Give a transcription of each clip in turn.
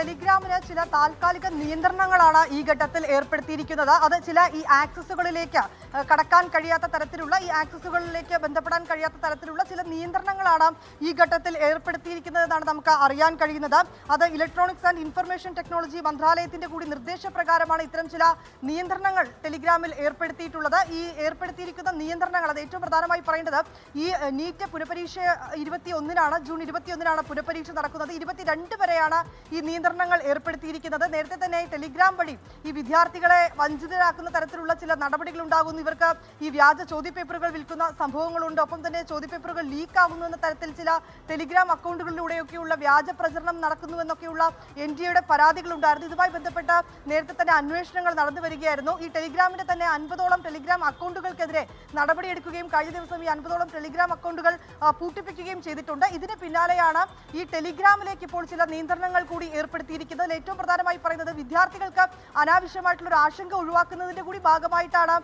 ടെലിഗ്രാമിന് ചില താൽക്കാലിക നിയന്ത്രണങ്ങളാണ് ഈ ഘട്ടത്തിൽ ഏർപ്പെടുത്തിയിരിക്കുന്നത്. അത് ചില ഈ ആക്സസുകളിലേക്ക് കടക്കാൻ കഴിയാത്ത തരത്തിലുള്ള, ഈ ആക്സസുകളിലേക്ക് ബന്ധപ്പെടാൻ കഴിയാത്ത തരത്തിലുള്ള ചില നിയന്ത്രണങ്ങളാണ് ഈ ഘട്ടത്തിൽ ഏർപ്പെടുത്തിയിരിക്കുന്നതെന്നാണ് നമുക്ക് അറിയാൻ കഴിയുന്നത്. അത് ഇലക്ട്രോണിക്സ് ആൻഡ് ഇൻഫർമേഷൻ ടെക്നോളജി മന്ത്രാലയത്തിന്റെ കൂടി നിർദ്ദേശപ്രകാരമാണ് ഇത്തരം ചില നിയന്ത്രണങ്ങൾ ടെലിഗ്രാമിൽ ഏർപ്പെടുത്തിയിട്ടുള്ളത്. ഈ ഏർപ്പെടുത്തിയിരിക്കുന്ന നിയന്ത്രണങ്ങൾ, അത് ഏറ്റവും പ്രധാനമായി പറയേണ്ടത്, ഈ നീറ്റ് പുനഃപരീക്ഷ 21-നാണ്, ജൂൺ 21-നാണ് പുനഃപരീക്ഷ നടക്കുന്നത്. 22 വരെയാണ് ഈ നിയന്ത്രണങ്ങൾ ഏർപ്പെടുത്തിയിരിക്കുന്നത്. നേരത്തെ തന്നെ ടെലിഗ്രാം വഴി ഈ വിദ്യാർത്ഥികളെ വഞ്ചിതരാക്കുന്ന തരത്തിലുള്ള ചില നടപടികൾ ഉണ്ടാകുന്നു. ഇവർക്ക് ഈ വ്യാജ ചോദ്യപേപ്പറുകൾ വിൽക്കുന്ന സംഭവങ്ങളുണ്ട്. ഒപ്പം തന്നെ ചോദ്യപേപ്പറുകൾ ലീക്ക് ആകുന്നു എന്ന തരത്തിൽ ചില ടെലിഗ്രാം അക്കൗണ്ടുകളിലൂടെയൊക്കെയുള്ള വ്യാജ പ്രചരണം നടക്കുന്നുവെന്നൊക്കെയുള്ള NTA-യുടെ പരാതികളുണ്ടായിരുന്നു. ഇതുമായി ബന്ധപ്പെട്ട് നേരത്തെ തന്നെ അന്വേഷണങ്ങൾ നടന്നു വരികയായിരുന്നു. ഈ ടെലിഗ്രാമിന്റെ തന്നെ 50ഓളം ടെലിഗ്രാം അക്കൗണ്ടുകൾക്കെതിരെ നടപടിയെടുക്കുകയും കഴിഞ്ഞ ദിവസം ഈ 50ഓളം ടെലിഗ്രാം അക്കൗണ്ടുകൾ പൂട്ടിപ്പിക്കുകയും ചെയ്തിട്ടുണ്ട്. ഇതിന് പിന്നാലെയാണ് ഈ ടെലിഗ്രാമിലേക്ക് ഇപ്പോൾ ചില നിയന്ത്രണങ്ങൾ കൂടി ഏർപ്പെടുത്തിയിരിക്കുന്നത്. ഏറ്റവും പ്രധാനമായി പറയുന്നത്, വിദ്യാർത്ഥികൾക്ക് അനാവശ്യമായിട്ടുള്ള ഒരു ആശങ്ക ഒഴിവാക്കുന്നതിന്റെ കൂടി ഭാഗമായിട്ടാണ്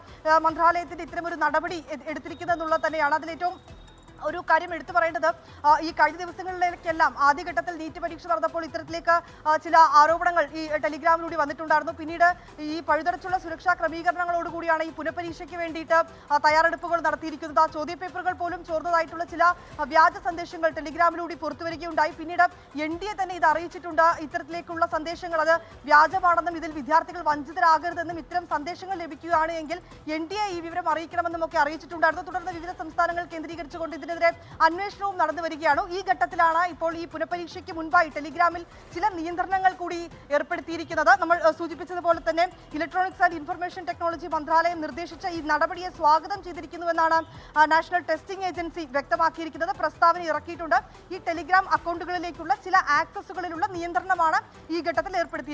മന്ത്രാലയത്തിന്റെ ഇത്തരമൊരു നടപടി എടുത്തിരിക്കുന്നത് എന്നുള്ളത് തന്നെയാണ്. അതിലേറ്റവും ഒരു കാര്യം എടുത്തു പറയേണ്ടത്, ഈ കഴിഞ്ഞ ദിവസങ്ങളിലേക്കെല്ലാം ആദ്യഘട്ടത്തിൽ നീറ്റ് പരീക്ഷ നടന്നപ്പോൾ ഇത്തരത്തിലേക്ക് ചില ആരോപണങ്ങൾ ഈ ടെലിഗ്രാമിലൂടെ വന്നിട്ടുണ്ടായിരുന്നു. പിന്നീട് ഈ പഴുതടച്ചുള്ള സുരക്ഷാ ക്രമീകരണങ്ങളോടുകൂടിയാണ് ഈ പുനഃപരീക്ഷയ്ക്ക് വേണ്ടിയിട്ട് തയ്യാറെടുപ്പുകൾ നടത്തിയിരിക്കുന്നത്. ആ ചോദ്യപേപ്പറുകൾ പോലും ചോർന്നതായിട്ടുള്ള ചില വ്യാജ സന്ദേശങ്ങൾ ടെലിഗ്രാമിലൂടെ പുറത്തുവരികയുണ്ടായി. പിന്നീട് NTA തന്നെ ഇത് അറിയിച്ചിട്ടുണ്ട്. ഇത്തരത്തിലേക്കുള്ള സന്ദേശങ്ങൾ അത് വ്യാജമാണെന്നും ഇതിൽ വിദ്യാർത്ഥികൾ വഞ്ചിതരാകരുതെന്നും ഇത്തരം സന്ദേശങ്ങൾ ലഭിക്കുകയാണ് എങ്കിൽ NTA ഈ വിവരം അറിയിക്കണമെന്നും ഒക്കെ അറിയിച്ചിട്ടുണ്ടായിരുന്നു. തുടർന്ന് വിവിധ സംസ്ഥാനങ്ങൾ കേന്ദ്രീകരിച്ചുകൊണ്ട് ഇതിനെതിരെ അന്വേഷണവും നടന്നു വരികയാണ്. ഈ ഘട്ടത്തിലാണ് ഇപ്പോൾ ഈ പുനഃപരീക്ഷയ്ക്ക് മുൻപായി ടെലിഗ്രാമിൽ ചില നിയന്ത്രണങ്ങൾ കൂടി ഏർപ്പെടുത്തിയിരിക്കുന്നത്. നമ്മൾ സൂചിപ്പിച്ചതുപോലെ തന്നെ ഇലക്ട്രോണിക്സ് ആൻഡ് ഇൻഫർമേഷൻ ടെക്നോളജി മന്ത്രാലയം നിർദ്ദേശിച്ച ഈ നടപടിയെ സ്വാഗതം ചെയ്തിരിക്കുന്നുവെന്നാണ് നാഷണൽ ടെസ്റ്റിംഗ് ഏജൻസി വ്യക്തമാക്കിയിരിക്കുന്നത്. പ്രസ്താവന ഇറക്കിയിട്ടുണ്ട്. ഈ ടെലിഗ്രാം അക്കൗണ്ടുകളിലേക്കുള്ള ചില ആക്സസുകളിലുള്ള നിയന്ത്രണമാണ് ഈ ഘട്ടത്തിൽ ഏർപ്പെടുത്തിയിരിക്കുന്നത്.